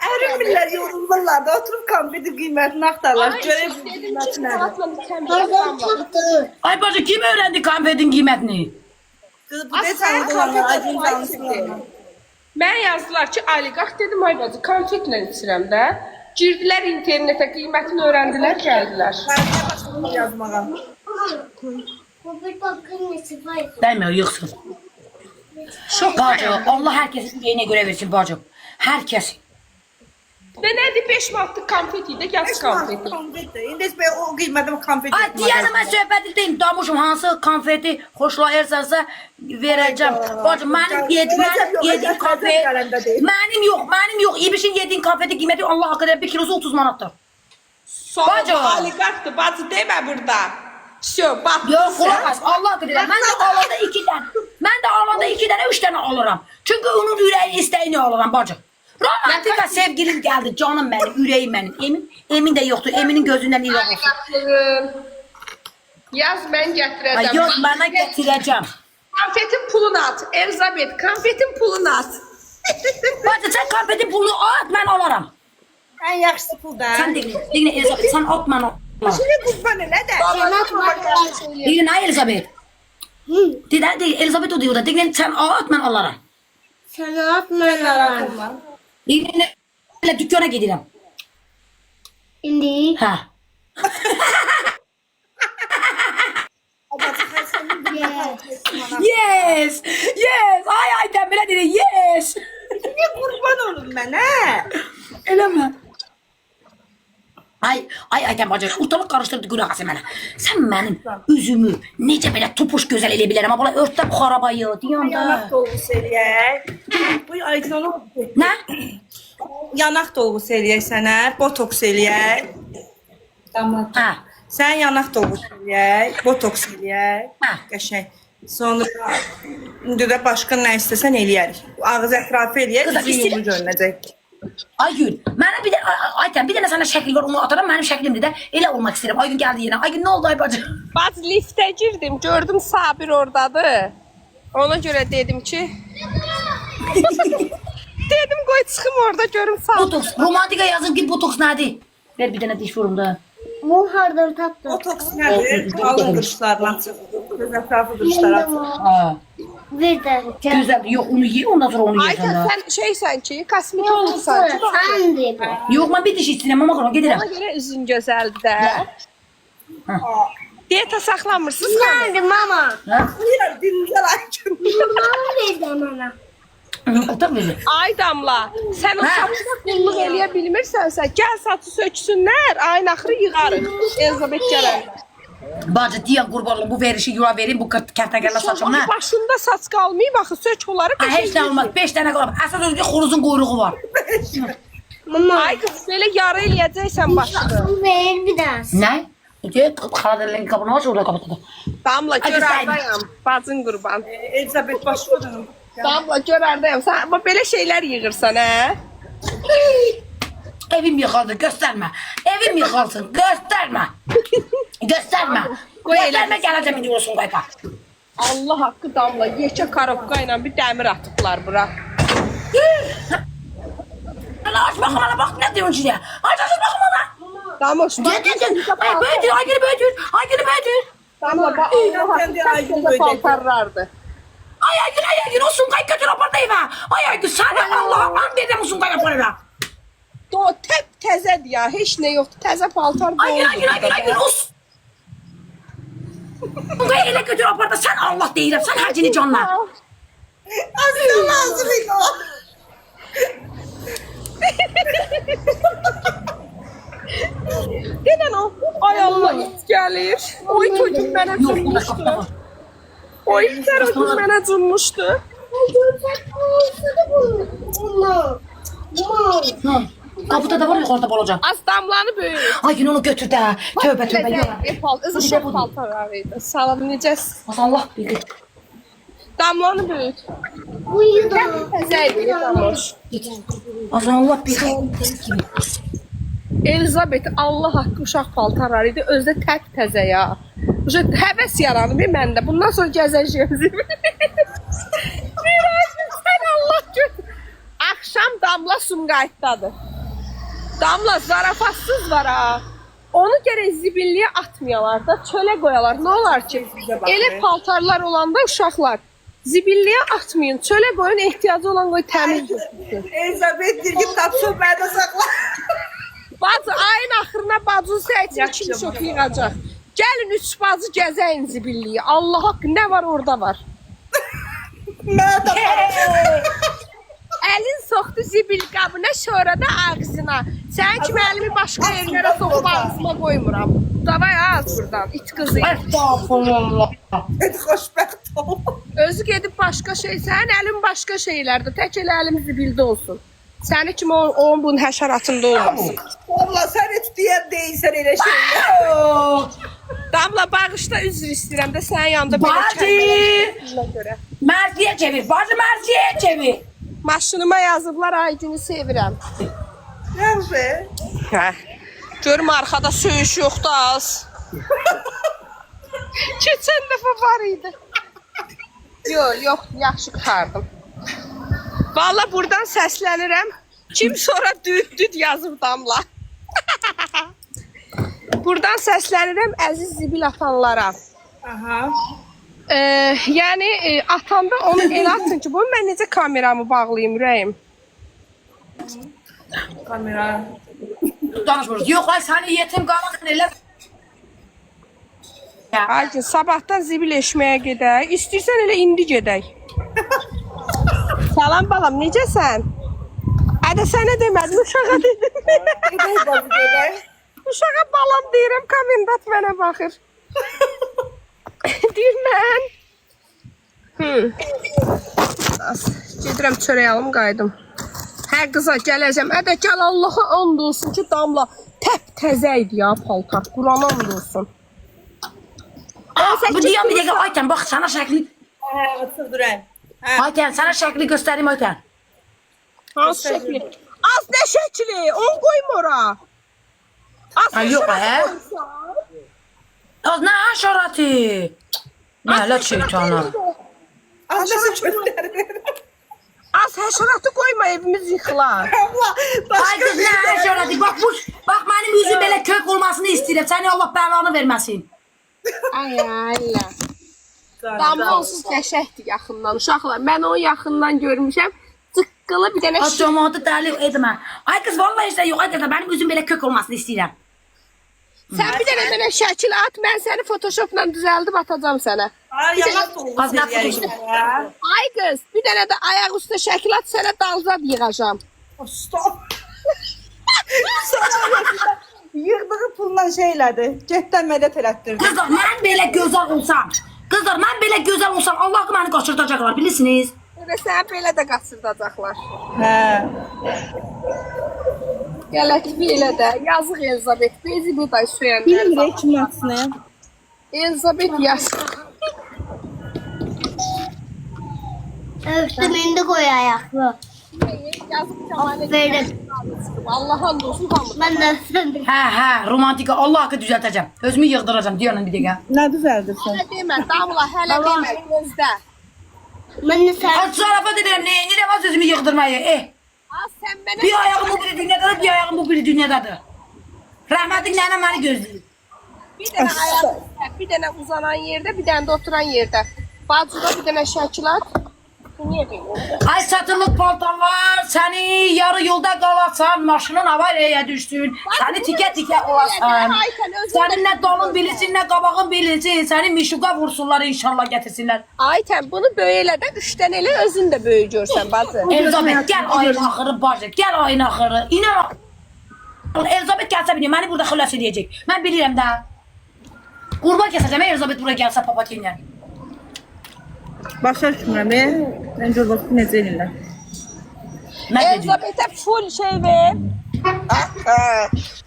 Ərimmirlər, yorulurlar da oturub konfetin qiymətini axtarlar. Dedim ki, salatla mükemmel. Ay bacı kim öğrendi konfetin kıymetini? Qız bu da tanıdılar, acın tanısınlar. Mənə yazdılar ki, oliqarx dedim, ay bacı, konfetlə içirəm də. Girdilər internetə, qiymətini öyrəndilər, gəldilər. Sənə başını yazmağa. Demiyor yıksın. Bacı Allah herkesin yüreğine göre versin bacım. Herkes. Və nədir 5 manatlıq konfet idi, yaz konfeti. Konfetdir. İndi heç belə o qiymətə konfet Ay diyene ben söhbət edeyim. Damuşum hansı konfeti hoşlayırsansa vereceğim. Bacım benim yediğim konfet. Benim yok. İyi bir şey yediğin konfeti kıymeti Allah hakkında 1 kilosu 30 manattır. Bacı. Oliqarxdır, bacı demə burada. Şö, bak. Yok kulak as. Allah hakkında. Ben de alanda 2 tane. Ben de alanda 2 tane 3 tane alırım. Çünkü onun yüreği isteğini alırım bacım. Romantika sevgilim geldi canım benim, yüreğim benim. Emin de yoktu. Emin'in gözünden iyi olsun. Yaz mən gətirəcəm. Ay yok bana getireceğim. Konfetin pulunu at. Elizabeth, konfetin pulunu at. Bacı sen konfetin pulunu at ben alırım. Ən yaxşısı pulda. Sen de yine Elizabeth sen at ben alırım. Şimdi qurban elə də. Yine ne Elizabeth? Değil Elizabeth o diyor da. Değil sen at ben alırım. Sana atmalar. Yine dükkana gidelim. İndi. Ha. Yes. Ay tembele dedi yes. Ne qurban olun mənə. Öyle mi? Ay Ayten bacı ortalık karıştırdı günah asın bana. Sen benim üzümü nece böyle topuş güzel elebilirim ama bana örtüp xarabayı diyorsun Yanaq da. dolgusu eləyək. Bu Aytin onu Ne? yanaq dolgusu eləyək sənə, botoks eləyək. Tamam. Ha. Sən yanaq dolgusu eləyək, botoks eləyək. Ha. Qəşəng. Sonra indi də başqa nə istəsən eləyərik. Ağız ətrafı eləyək, Kızlar, üzün istəyir- yolu görünəcək. Aygün, bana bir de Ayten bir de sana şekil var onu atarım benim şeklimde de ele olmak isterim. Aygün geldi yine. Aygün ne oldu ay bacı? Bacı liftə girdim, gördüm Sabir oradadır. Ona görə dedim ki... dedim qoy çıxım orada görüm Sabir. Botoks. Romantika yazın ki botoks nedir? Ver bir tane diş vurumda. Bu hardan tattın? Botoks nədir? Alın qırışlarla çıx. Göz ətrafı qırışlar atır. Ha. Bir de. Güzel. Yok onu ye ondan sonra onu yersen Ayten daha. sən şeysən ki, kosmetik olsan ki, Sen de bu. Yok ben bir diş isteyeyim ama sonra gidelim. ona görə üzün gözəldir də. Diyeta saxlamırsınız xanım. Nerede mama? Ha? Buyur, dinləyər Aykin. Nerede mama? Otur bizi. Ay Damla, sən o Hə. saçına qulluq eləyə bilmirsənsə, gəl saçı söksünlər, ayın axırı yığarıq. Elizabeth gələndə. Bacı diyen kurbanım bu verişi yura vereyim bu kertenkele saçımla. Başında saç qalmayıb, axı sök onları. Ha, hiç ne olmaz 5 tane kalır. Əsas özü xoruzun quyruğu var. Mama. Ay qız, belə yarı eləyəcəksən başını. Ver biraz. Ne? Diyor Karadeniz'in kapını aç orada kapatıdı. Damla, Hadi gör sən. hardayam, bacın qurban. Elizabeth başqa dönüm. Damla, gör hardayam. Sən amma belə şeylər yığırsan, hə? Evim yıkıldı gösterme. Evim yıkılsın gösterme. Gösterme. Gösterme geleceğim diyorsun kayka. Allah haqqı Damla, yekə karobka ilə bir dəmir atıblar bura. Hala aç bakalım hala bak ne diyorsun şimdi. Aç bakalım hala. Damoş, Gel. Ay büyütür Aygül'ü büyütür. Aygül'ü büyütür. Damla, bax, Allah haqqı Kendi Aygül sən böyüdəcək. paltarlardı. Ay Aygül o sunkayı götür apardayım ha. Ay Aygül sen Allah'a an dedim o sunkayı yaparım ha. O təp təzədir ya, heç nə yoxdur. Təzə paltar Aygül o sunkayı ele götür aparda sen Allah değilim sen harcını canla. Azizə lazım idi o. Denən o. Ay Allah, it gəlir. Oy çocuk mənə Yok burada cunmuşdu. kapıda var. Oy itlər o gün mənə cunmuşdu. Mama. Mama. Kapıda da var yukarıda olacak. Az damlanı böyük. Aygül onu götür de. Tövbe tövbe yok. Izışıq paltar idi. Salam necəs? Allah bilir. Damlanı böyük. Bu yılan. Təzəydi damoş. Allah bilir. Elizabeth Allah haqqı uşaq paltarları idi. Özdə tək təzə ya. Uşaq həvəs yaranıb məndə. Bundan sonra gəzəcəyəm. Bir ay sən Allah gör. Axşam Damla Sumqayıtdadır. Damla zarafatsız var ha. Onu gerek zibilliyə atmayalar da, çölə qoyalar. Nə olar ki? Bizə bax, Elə be. paltarlar olanda uşaqlar zibilliyə atmayın. Çölə qoyun, ehtiyacı olan qoy təmiz götürsün. Elizabeth Dirgin tapşır bende sakla. Bacı ayın axırına bacın səyçini Yaxşı, kimi çox yaxşı. yığacaq. Gəlin üç bacı gəzəyin zibilliyi. Allah haqqı nə var orada var. Ben taparım. Əlin soxdu zibil qabına, sonra da ağzına. Sənin kimi əlimi başqa yerlərə soxub ağzıma qoymuram. Davay az buradan, it qızı. Estağfurullah. Hadi hoşbəxt ol. Özü gedib başqa şey, sənin əlin başqa şeylərdə. Tək elə əlim zibildə olsun. Səni kimi onun bunun həşəratında olmasın. Valla sen hiç diyen değilsen öyle şeyler. Damla bağışda üzr istəyirəm də sənin yanında belə Bacı. kəlmə görə. Merziye çevir. Bacı Merziye çevir. Maşınıma yazıblar Aygün'ü sevirəm. Yaxşı. Hə. Görüm arxada söyüş yoxdur az. Keçən dəfə var idi. Yoxdur, yaxşı qurtardım. Valla buradan səslənirəm. Kim sonra düd yazıb Damla. Buradan səslənirəm əziz zibil atanlara. Aha. Yəni atanda onu elə atın ki, bunu mən necə kameramı bağlayayım ürəyim? Kamera. Danışmıyoruz. Yok ay seni yetim kalmadın elə. Aygün, sabahdan zibil eşməyə gedək. İstəyirsən elə indi gedək. Salam balam, necəsən? Ədə sənə demədim, uşağa dedim. Gedək bazı gedək. Uşağa balam deyirəm, komendant mənə baxır. Deyir mən. Gedirəm çörək alım, qayıdım. Hə qıza gələcəm. Ədə gəl Allaha and olsun ki, Damla təp-təzə idi ya paltar. Qurana and olsun. Bu diyen bir dakika Ayten bak sana şekli. Hə, otur duran. Hə. Ayten sana şekli göstereyim Ayten. Hansı şəkli? Az nə şəkli? On qoyma ora. Az Ha, yok he. Az ne haşeratı? Lanet şeytanı. Anası gösterdi. Az həşəratı qoyma, evimiz yıxılar. Allah Ay başka kız ne haşeratı? Bak bak benim yüzüm böyle kök olmasını istedim. Seni Allah belanı vermesin. Ay Allah. Damla onsuz qəşəkdir yaxından. Uşaqlar, mən onu yaxından görmüşəm. Tıqqılı bir dənə şiş. Atamadı deli etme. Ay kız vallahi işte yok Ayten benim yüzüm böyle kök olmasını istedim. Sən bir dənə mənə şəkil at, mən səni Photoshopla düzəldib atacağım sənə. Ay yalan oldu. Az ne yapıyorsun? Ay qız, bir dənə də ayaq üstə şəkil at, sənə dalzad yığacağım. Stop. Yığdığı pulla şeylədi. Getdən mədət elətdirdi. Kızlar ben böyle güzel olsam. Kızlar ben böyle güzel olsam Allah'ım beni kaçırtacaklar bilirsiniz. Və səni belə də qaçırdacaqlar. Hə. Gələk belə də, yazıq Elizabeth, bezi bu da söyənlər. Bilmirəm kim atsın. Elizabeth yazıq. Öptüm indi koy ayaklı. Yazıq Kemal'e Aferin. Allah hamd olsun hamd. Ben de öptüm. He romantika Allah hakkı düzelteceğim. Özümü yıldıracağım diyorum bir dakika. Nə düzəldirsən? Hələ demə, Damla, hələ demə, gözdə. Ben de sen. Az tarafa dedim ne az özümü yıldırmayı. Az sən mənə... Bir ayağım bu biri dünyadadır bir ayağım bu biri dünyadadır. Rahmetlik nene beni gözlüyor. Bir dənə ayaq üstə, bir dənə uzanan yerdə, bir dənə də oturan yerdə. Bacıda bir dənə şəkil at. Bu niyə belə? Ay satılık paltarlar seni yarı yolda kalasan maşının avaryaya düşsün. Seni tike tike olasan. Senin ne dalın bilirsin ne kabağın bilirsin. Seni mişuka vursunlar inşallah getirsinler. Ayten bunu böyle də 3 dənə elə özün də böyük görsən bacı. Elizabeth gel ayın ahırı bacı gel ayın ahırı. İnan. Elizabeth gelse biliyorum beni burada hılas edecek. Ben bilirim daha. Kurban keseceğim Elizabeth buraya gelse papatya. Başa düşmürəm. Mən görbəsin necə eləyirlər. Ne dedi? Elizabeth'e full şey ver.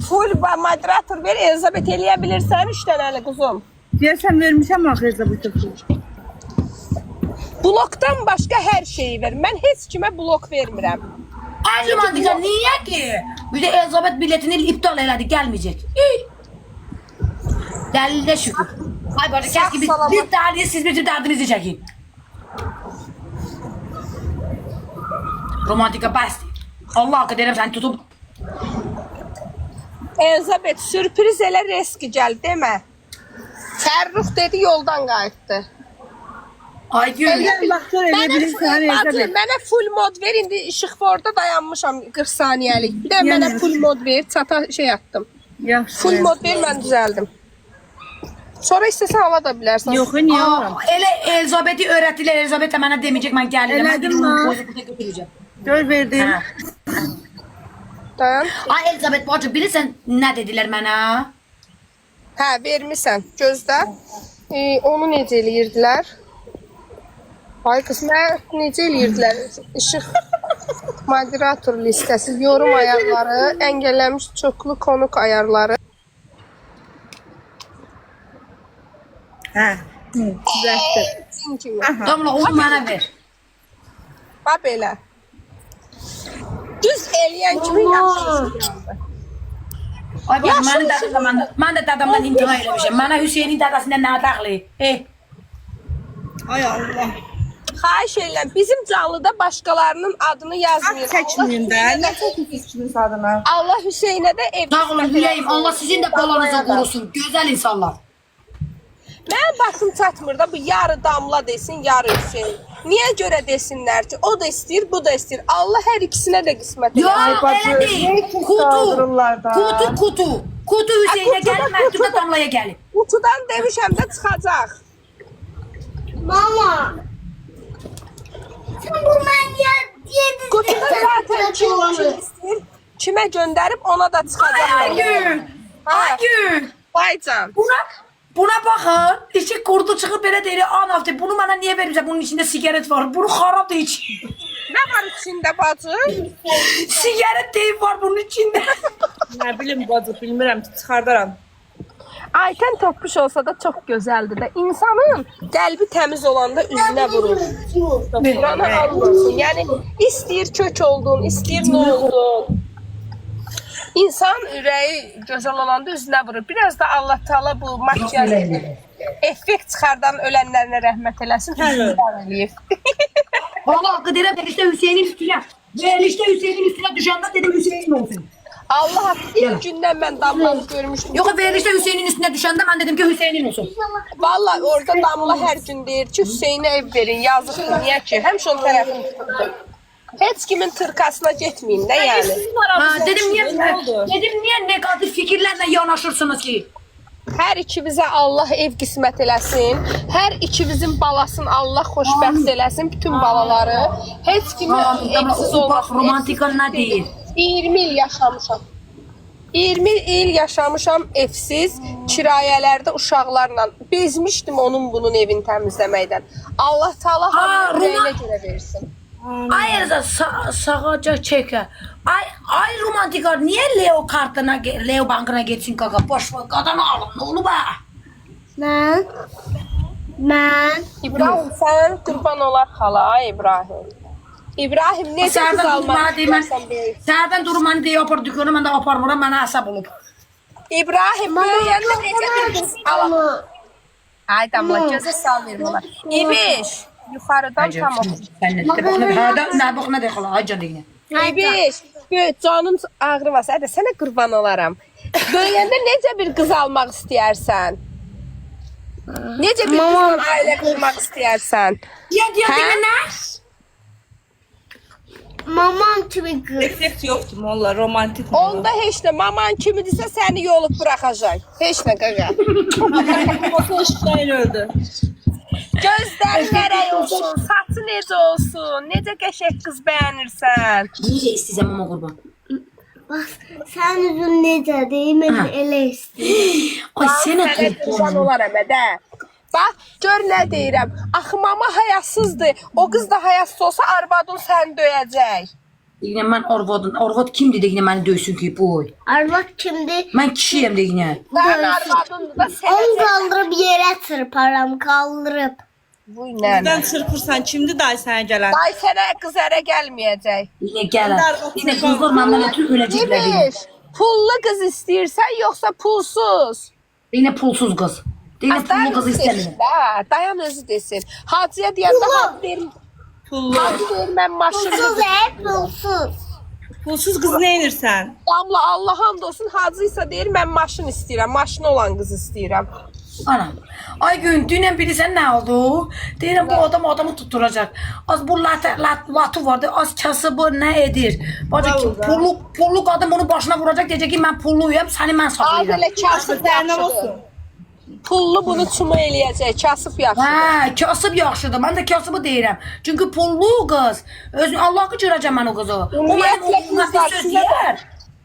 Full moderator ver. Elizabeth eleyebilirsen 3 dənəli kuzum. Deyəsən vermişəm axı bu topu. Bloktan başka her şeyi ver. Ben hiç kime blok vermirəm. Ay romantika niye ki? Bir de Elizabeth biletini iptal eledi gelmeyecek. Deliline şükür. Ay bacı kes gibi bir derdi siz bütün derdinizi çekin. Romantika basti. Allah hakkı derim seni tutup Elizabeth sürpriz elə reski gəl demə. Fərrux dedi yoldan qayıtdı. Ay gül. Baxdır elə bilirsən Bacı, mənə full mod ver, indi işıqforda dayanmışam 40 saniyəlik. Bir də mənə full mod ver, çata şey atdım. Yaxşı. Full mod ver, mən düzəldim. Sonra istəsən ala da bilərsən. Yox, niyə alıram? Elə Elizabeth'i öğrettiler. Elizabeth mənə demeyecek, mən gəlirəm. Mən Elədim dedim, ha. onu burada götüreceğim. Gör verdim. Ha. Dayan. Ay Elizabeth bacı, bilirsən nə dedilər mənə? Hə, vermisən. Gözlə. Onu necə eləyirdilər? Ay qız, mən necə eləyirdilər? İşıq moderator listəsi, yorum ayarları, əngəlləmiş çoxlu konuk ayarları. Hə. Düzəltdim. Cin kimi. Damla onu mənə ver. Bax belə. Düz eləyən kimi yaxşı. Ay bacı, mən də dadamdan imtina eləmişəm. Mənə Hüseynin dadasından nə daxlı? Ay Allah. Xahiş edirəm, bizim canlıda başqalarının adını yazmayın. Çəkməyin də. Nə çəkirsiniz kimin adına? Allah Hüseynə də ev. Sağ olun Hüleyim, Allah sizin də balanızı qorusun. Gözəl insanlar. Mənim başım çatmır da bu yarı Damla desin, yarı Hüseyn. Niyə görə desinlər ki, o da istəyir, bu da istəyir. Allah hər ikisinə də qismət Yox, eləsin. elə deyil. Kutu Hüseynə gəlib, məktubda Damlaya gəlib. Qutudan demişəm də çıxacaq. Mama. Sen bu yedin. Qutuda zaten kim istəyir, kimə göndərib ona da çıxacaq. Ay gül, ay gül. Baycan. Buna baxın, içi kurdu çıxıb belə deyir, anafti, bunu mənə niyə vermişsən? Bunun içində sigaret var, bunu xarab da iç. Nə var içində bacı? Sigaret deyib var bunun içində. Nə bilim bacı, bilmirəm ki, çıxardaram. Ayten Toppuş olsa da çox gözəldir də. İnsanın qəlbi təmiz olanda üzünə vurur. Qurana almasın. Yəni istəyir kök oldun, istəyir nə oldun. İnsan ürəyi gözəl olanda üzünə vurur. Biraz da Allah Taala bu makyaj effekt çıxardan ölənlərinə rəhmət eləsin. Eləyir. Valla Qıdır'a verişte Hüseyin'in üstüne. Verişte Hüseyin'in üstüne düşende dedim Hüseyin olsun. Allah ilk gündən mən Damlanı görmüşdüm. Yok verişte Hüseyin'in üstüne düşende ben dedim ki Hüseyin'in olsun. Vallahi orada Damla hər gün deyir ki, Hüseynə ev verin, yazıqdır. Niyə ki? Həmişə onun tərəfini tutdu. Heç kimin tırkasına getməyin də yəni. Ha, dedim niye negatif fikirlerle yanaşırsınız ki? Hər ikimizə Allah ev qismət eləsin. Hər ikimizin balasını Allah xoşbəxt eləsin. Bütün balaları. Heç kimi evsiz olmasın. Romantika ne değil? 20 il yaşamışam. 20 il yaşamışam evsiz, kirayələrdə uşaqlarla. Bezmişdim onun bunun evini təmizləməkdən. Allah Taala hamıya görə versin. Ay Elza sağaca çeke. Ay romantika niye Leo kartına Leo bankına geçsin kaka boş ver kadını alın ne olur be. Ben. İbrahim sən qurban olar xala, ay İbrahim. İbrahim necə qız almaq istəyirsən böyük? Sərdən durmanı deyə apar dükkanı mən də aparmıram mənə əsəb olub. İbrahim böyüyəndə necə bir qız almaq? Ay Damla gözə sal verim ona. İbiş yuxarıdan tam oxu. Ne bak ne de xala ay canı yine. İbiş canım ağrımasa da sənə qurban olaram. Böyüyəndə necə bir qız almaq istəyərsən? Necə bir qızla ailə qurmaq istəyərsən? Ya ne? Mamam kimi kız. Effekt yoxdur molla, romantik. Onda heç nə maman kimidirsə səni yolub buraxacaq. Heç nə qaqa. Foto işləyin öldü. Gözləri nərəy olsun, saçı necə olsun, necə qəşəng qız bəyənirsən. Necə istəyəcəm ama qurban. Bak sen üzün necə değil mi? Elə istəyir. Ay sənə Sənə qurban olaram ədə. Bax, gör nə deyirəm. Axı mama hayasızdır. O qız da hayasız olsa arvadın səni döyəcək. Yine mən Orvod kimdir de yine məni döysün ki boy. Arvad kimdi? Mən kişiyim de yine. Sən arvadın da Onu sənəcək. kaldırıp yere çırparım kaldırıp. Vuy nənə. Nədən çırpırsan, kimdir day sənə gələn? Ay sənə qız ərə gəlməyəcək. Yine gələr. Yine qızlar məndən ötürü öləcəklər yine. Demiş, pullu qız istəyirsən yoxsa pulsuz? Yine pulsuz qız. Yine pullu qız istəmirəm. Dayan özü desin. Hacıya deyəndə hacı deyir, Pullu. hacı deyir mən maşın Pulsuz hep pulsuz. Pulsuz qız nə edirsən? Damla Allah hamd olsun hacıysa deyir mən maşın istəyirəm. Maşını olan qız istəyirəm. Anam. Ay gün dünən bilirsən nə oldu? Deyirəm bu adam adamı tutturacaq. Az bu latı vardı. Az kasıbı nə edir? Bacı ki pullu qadın bunu başına vuracaq deyəcək ki mən pulluyam, səni mən Az saxlayıram. elə kasıb yaxşıdır. Pullu bunu çuma eləyəcək. Kasıb yaxşıdır. Hə, kasıb yaxşıdır. Mən də kasıbı deyirəm. Çünki pullu qız. Özün Allah'ı görəcəm mən o qızı. O mənim oğluma bir söz deyər.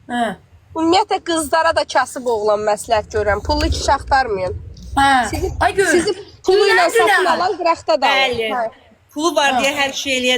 Hə. Ümumiyyətlə qızlara da kasıb oğlan məsləhət görürəm. Pullu kişi axtarmayın. Hə. Ay gün. Sizi pulu ilə satın alan qıraqda da. Bəli. Pulu var deyə hər şey eləyə